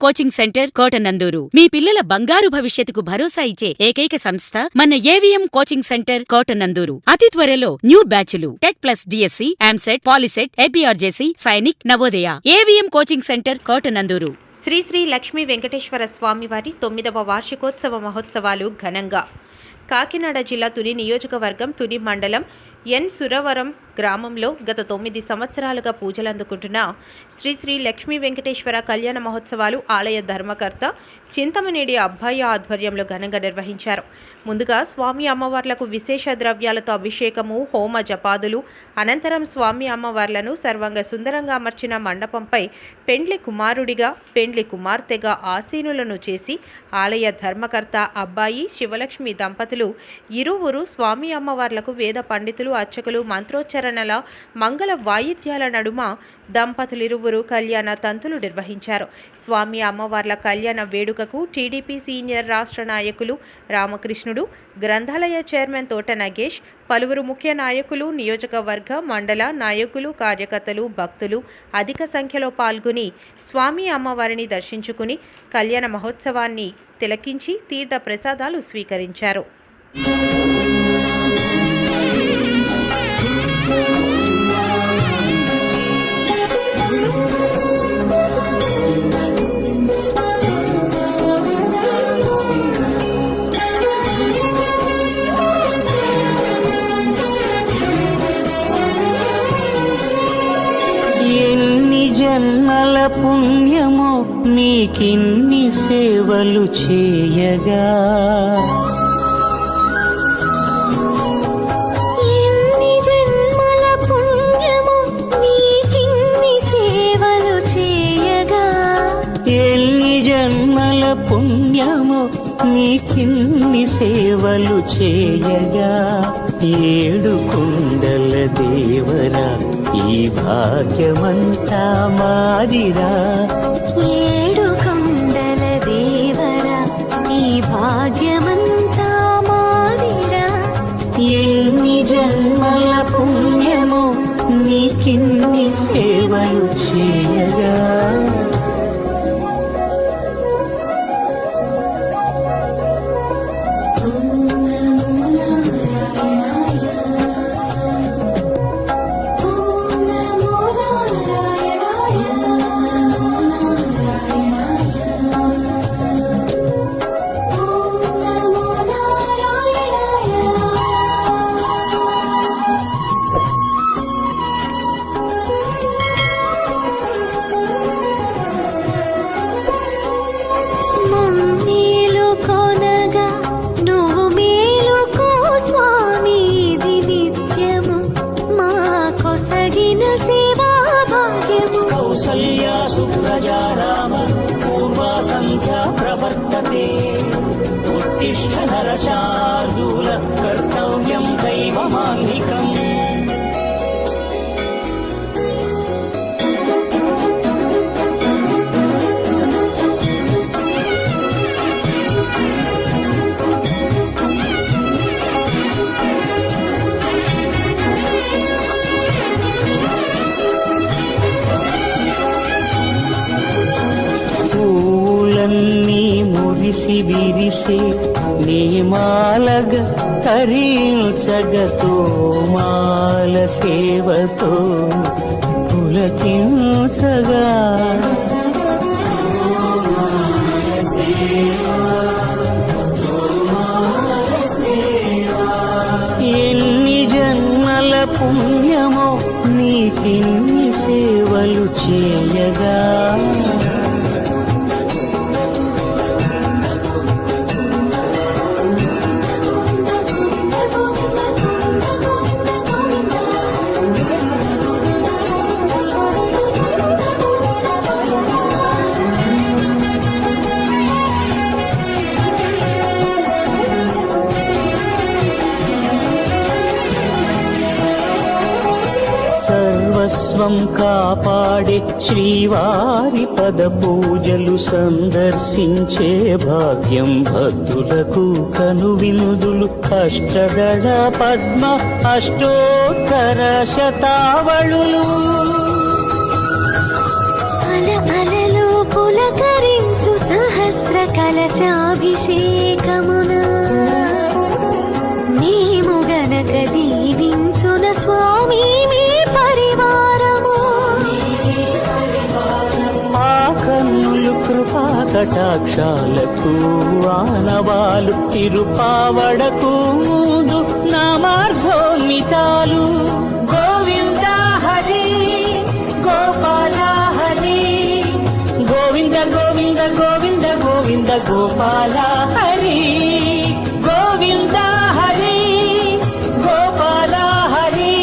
Coaching centre Kotananduru. మీ పిల్లల బంగారు భవిష్యత్తుకు భరోసా ఇచ్చే ఏకైక సంస్థ మన ఏవిఎం కోచింగ్ సెంటర్ కోటనందూరు. అతి త్వరలో న్యూ బ్యాచ్లు TET plus DSC, EAMCET, POLYCET, APRJC, Sainik, Navodaya. AVM coaching centre Kotananduru. Shri Shri Lakshmi Venkateswara స్వామివారి 9వ వార్షికోత్సవ మహోత్సవాలు ఘనంగా. కాకినాడ జిల్లా తుని నియోజకవర్గం తుని మండలం ఎన్ సురవరం గ్రామంలో గత 9 సంవత్సరాలుగా పూజలందుకుంటున్న శ్రీ శ్రీ లక్ష్మీ వెంకటేశ్వర కళ్యాణ మహోత్సవాలు ఆలయ ధర్మకర్త చింతమనేడి అబ్బాయి ఆధ్వర్యంలో ఘనంగా నిర్వహించారు. ముందుగా స్వామి అమ్మవార్లకు విశేష ద్రవ్యాలతో అభిషేకము, హోమ జపాదులు, అనంతరం స్వామి అమ్మవార్లను సర్వంగ సుందరంగా అమర్చిన మండపంపై పెండ్లి కుమారుడిగా, పెండ్లి కుమార్తెగా ఆసీనులను చేసి ఆలయ ధర్మకర్త అబ్బాయి, శివలక్ష్మి దంపతులు ఇరువురు స్వామి అమ్మవార్లకు వేద పండితులు, అర్చకులు మంత్రోచ్చరణల మంగళ వాయిద్యాల నడుమ దంపతులిరువురు కళ్యాణ తంతులు నిర్వహించారు. స్వామి అమ్మవార్ల కళ్యాణ వేడుకకు టీడీపీ సీనియర్ రాష్ట్ర నాయకులు రామకృష్ణుడు, గ్రంథాలయ చైర్మన్ తోట నగేష్, పలువురు ముఖ్య నాయకులు, నియోజకవర్గ, మండల నాయకులు, కార్యకర్తలు, భక్తులు అధిక సంఖ్యలో పాల్గొని స్వామి అమ్మవారిని దర్శించుకుని కళ్యాణ మహోత్సవాన్ని తిలకించి తీర్థ ప్రసాదాలు స్వీకరించారు. జన్మల పుణ్యమో నీకిన్ని సేవలు చేయగా, ఎన్ని జన్మల పుణ్యమో నీకిన్ని సేవలు చేయగా, ఎన్ని జన్మల పుణ్యమో నీకిన్ని సేవలు చేయగా, ఏడు కుండల దేవరా ఈ భాగ్యమంతా మాదిరా, ఏడు కొండల దేవరా ఈ భాగ్యమంతా మాదిరా, ఎన్ని జన్మల పుణ్యమో నీకిన్ని సేవలు చేయగా. సుప్రజారామ పూర్వా సంధ్యా ప్రవర్తతే, ఉత్తిష్ఠ నరశార్దూల కర్తవ్యం దైవమాన్నికం. పూలన్నీ మురిసి విరిసే నీమాలగ తరించగతో మాల సేవతో పులకించగా, ఎన్ని జన్మల పుణ్యమో నీకిన్ని సేవలు చేయగా, సర్వస్వం కాపాడే శ్రీవారి పద పూజలు సందర్శించే భాగ్యం భక్తులకు కనువినుదులు. అష్టదళ పద్మ అష్టోత్తర శతావళులు అలలు పులకరించే కలశాభిషేకమున మేము గనక దీవించున స్వామి మీ పరివారము. ఆ కన్నులు కృపా కటాక్షాలకు ఆనవాలు తిరుపావడకు ముందు నామార్థోన్మితాలు. గోవింద హరి గోపాల హరి గోవింద గోవింద గోవింద గోవింద గోపాల హరి గోవింద హరి గోపాల హరి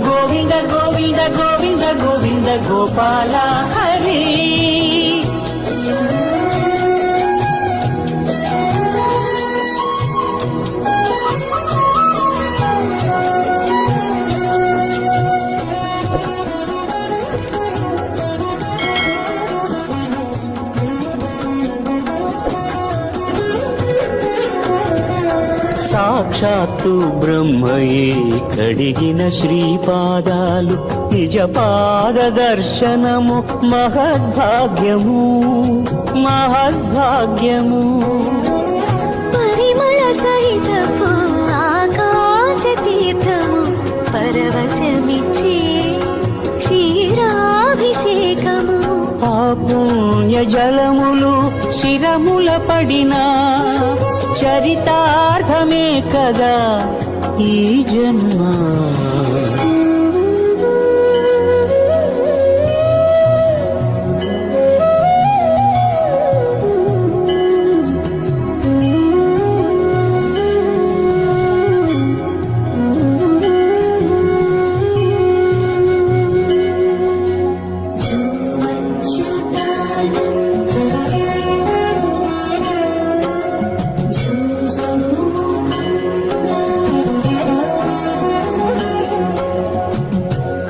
గోవింద గోవింద గోవింద గోవింద గోపాల హరి. సాక్షాత్తు బ్రహ్మయే కడిగిన శ్రీపాదాలు నిజ పాద దర్శనము మహద్భాగ్యము మహద్భాగ్యము. పరిమళ సహితపు ఆకాశ తీర్థము పరవశమిచ్చే క్షీరాభిషేకము. ఆ పుణ్య జలములు శిరముల పడినా చరితార్థమే కదా ఈ జన్మ.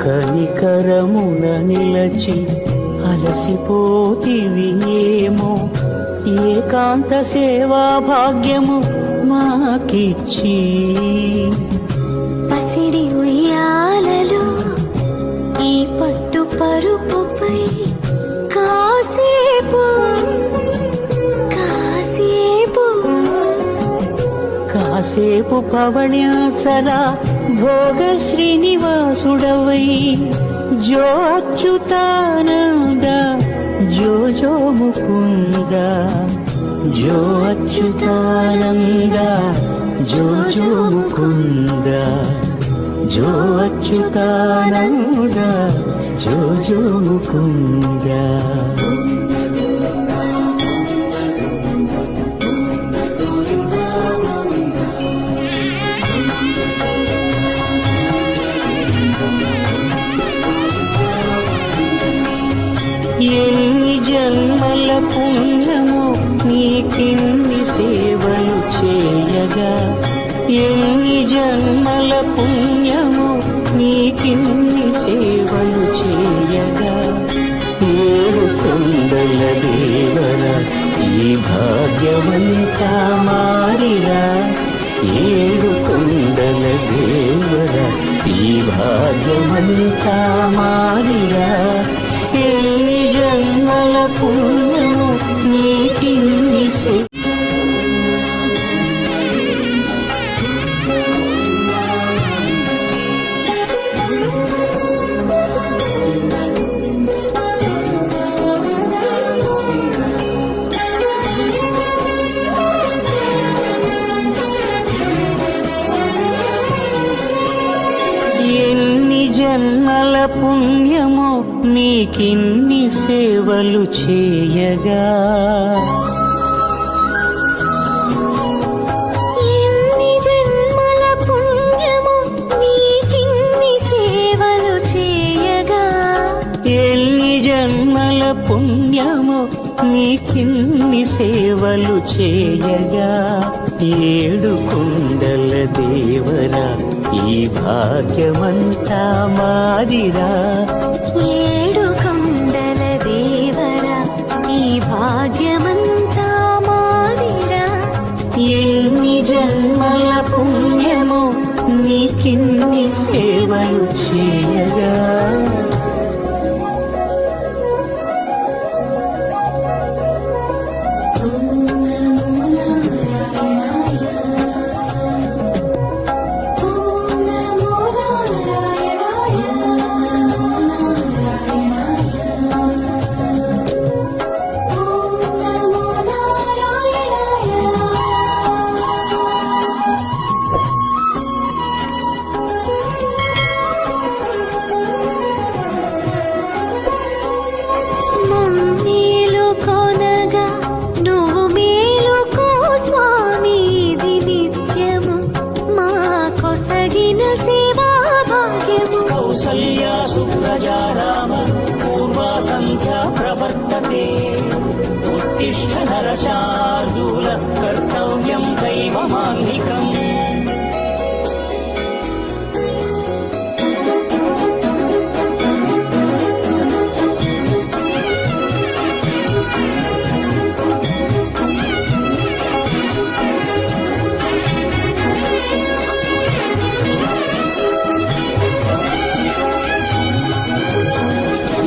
కనికరమున నిలచి అలసిపోతివి ఏమో ఏకాంత సేవా భాగ్యము మాకిచ్చి. పసిడి ఉయ్యాలలో ఈ పట్టు పరుపుపై కాసేపు కాసేపు కాసేపు పవణ్యాచల భోగ శ్రీనివాసుడవై జో అచ్యుతానంద జో జో ముకుంద జో అచ్యుతానంద జో జో ముకుంద జో అచ్యుతానంద జో జో ముకుంద. ఎన్ని జన్మల పుణ్యమో నీకిన్ని సేవలు చేయగా. ఎన్ని జన్మల పుణ్యమో నీకిన్ని సేవలు చేయగా. ఏడు కొండల దేవర ఈ భాగ్యవంతా మారిరా. ఏడు కొండల దేవర ఈ భాగ్యవంతా మారిరా. ఎన్ని జన్మల పుణ్యము నీకిన్ని ఎన్ని జన్మల పుణ్యమో నీకిన్ని సేవలు చేయగా. ఎన్ని జన్మల పుణ్యము నీకిన్ని సేవలు చేయగా. ఎన్ని జన్మల పుణ్యమో నీకిన్ని సేవలు చేయగా. ఏడు కొండల దేవరా ఈ భాగ్యమంతా మాదిరా. ఏడు కొండల దేవరా ఈ భాగ్యమంతా మాదిరా. ఎన్ని జన్మల పుణ్యమో నీకిన్ని సేవలు చేయగా. ఓ శార్దూల కర్తవ్యం దైవమాన్నికం.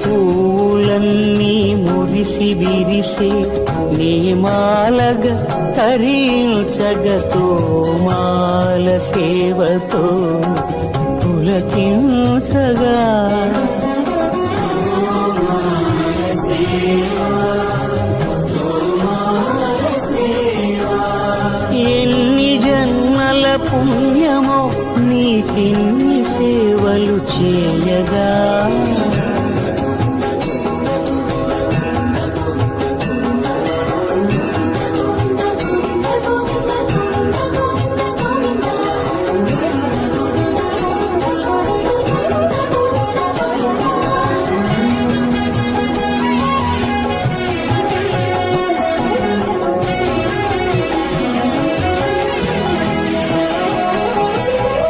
పూలన్నీ మురిసి విరిసే నేమాలగ తరించగతో మాల సేవతో పులకించగా ఎన్ని జన్మల పుణ్యమో నీకిన్ని సేవలు చేయగా.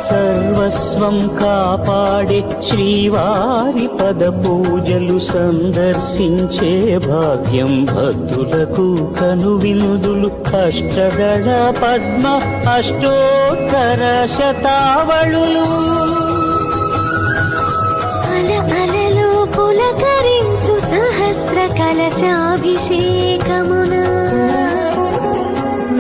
సర్వస్వం కాపాడే శ్రీవారి పద పూజలు సందర్శించే భాగ్యం భక్తులకు కనువినుదులు. అష్టదళ పద్మ అష్టోత్తర శతావళులు అలలు పులకరించు సహస్ర కలచాభిషేకమున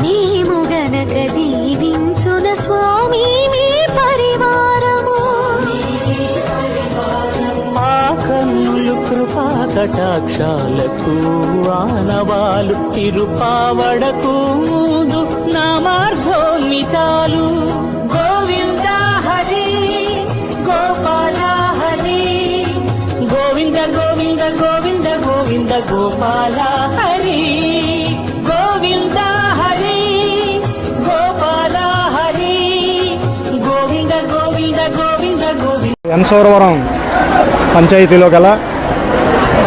మేము గనక దీవించున స్వామి మీ పరివారము. ఆ కన్నులు కృపా కటాక్షాలకు ఆనవాలు తిరుపావడకు ముందు నామార్థోన్మితాలు. గోవింద హరి గోపాల హరి గోవింద గోవింద గోవింద గోవింద గోపాల హరి గోవింద హరి గోపాల హరి గోవింద గోవింద గోవింద గోవింద. ఎన్సూరవరం పంచాయతీలో గల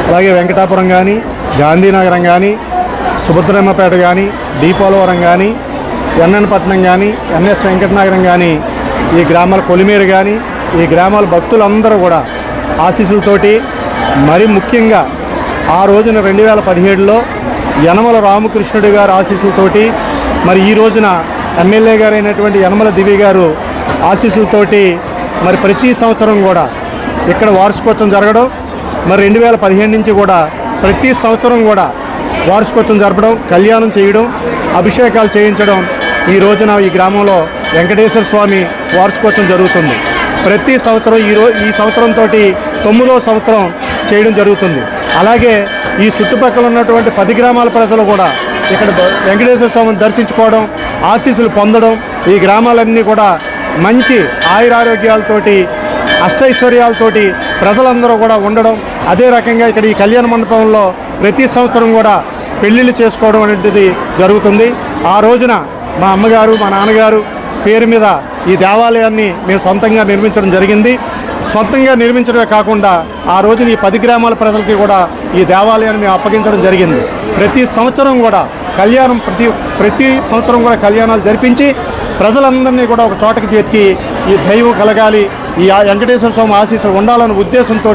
అలాగే వెంకటాపురం కానీ గాంధీనగరం కానీ సుభద్రమ్మపేట కానీ దీపోలవరం కానీ ఎన్ఎన్పట్నం కానీ ఎన్ఎస్ వెంకటనగరం కానీ ఈ గ్రామాల కొలిమేరు కానీ ఈ గ్రామాల భక్తులందరూ కూడా ఆశీస్సులతోటి మరి ముఖ్యంగా ఆ రోజున 2017లో యనమల రామకృష్ణుడి గారి ఆశీస్సులతోటి మరి ఈ రోజున ఎమ్మెల్యే గారు అయినటువంటి యనమల దివి గారు ఆశీస్సులతోటి మరి ప్రతి సంవత్సరం కూడా ఇక్కడ వార్షికోత్సవం జరగడం, మరి 2015 నుంచి కూడా ప్రతి సంవత్సరం కూడా వార్షికోత్సవం జరపడం, కళ్యాణం చేయడం, అభిషేకాలు చేయించడం. ఈ రోజున ఈ గ్రామంలో వెంకటేశ్వర స్వామి వార్షికోత్సవం జరుగుతుంది. ప్రతి సంవత్సరం ఈ సంవత్సరంతో 9వ సంవత్సరం చేయడం జరుగుతుంది. అలాగే ఈ చుట్టుపక్కల ఉన్నటువంటి 10 గ్రామాల ప్రజలు కూడా ఇక్కడ వెంకటేశ్వర స్వామిని దర్శించుకోవడం, ఆశీస్సులు పొందడం, ఈ గ్రామాలన్నీ కూడా మంచి ఆయురారోగ్యాలతోటి అష్టైశ్వర్యాలతోటి ప్రజలందరూ కూడా ఉండడం. అదే రకంగా ఇక్కడ ఈ కళ్యాణ మండపంలో ప్రతి సంవత్సరం కూడా పెళ్ళిళ్ళు చేసుకోవడం అనేది జరుగుతుంది. ఆ రోజున మా అమ్మగారు మా నాన్నగారు పేరు మీద ఈ దేవాలయాన్ని మేము సొంతంగా నిర్మించడం జరిగింది. సొంతంగా నిర్మించడమే కాకుండా ఆ రోజున ఈ 10 గ్రామాల ప్రజలకి కూడా ఈ దేవాలయాన్ని మేము అప్పగించడం జరిగింది. ప్రతి సంవత్సరం కూడా కళ్యాణం ప్రతి సంవత్సరం కూడా కళ్యాణాలు జరిపించి ప్రజలందరినీ కూడా ఒక చోటకి చేర్చి ఈ దైవం కలగాలి, ఈ వెంకటేశ్వర స్వామి ఆశీస్సులు ఉండాలన్న ఉద్దేశంతో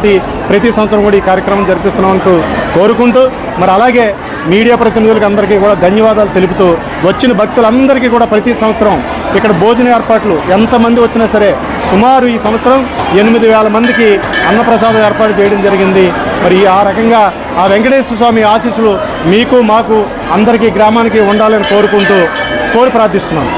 ప్రతి సంవత్సరం కూడా ఈ కార్యక్రమం జరిపిస్తున్నామంటూ కోరుకుంటూ, మరి అలాగే మీడియా ప్రతినిధులకు అందరికీ కూడా ధన్యవాదాలు తెలుపుతూ వచ్చిన భక్తులందరికీ కూడా ప్రతి సంవత్సరం ఇక్కడ భోజన ఏర్పాట్లు ఎంతమంది వచ్చినా సరే సుమారు ఈ సంవత్సరం 8,000 మందికి అన్నప్రసాదం ఏర్పాటు చేయడం జరిగింది. మరి ఆ రకంగా ఆ వెంకటేశ్వర స్వామి ఆశీస్సులు మీకు మాకు అందరికీ గ్రామానికి ఉండాలని కోరి ప్రార్థిస్తున్నాను.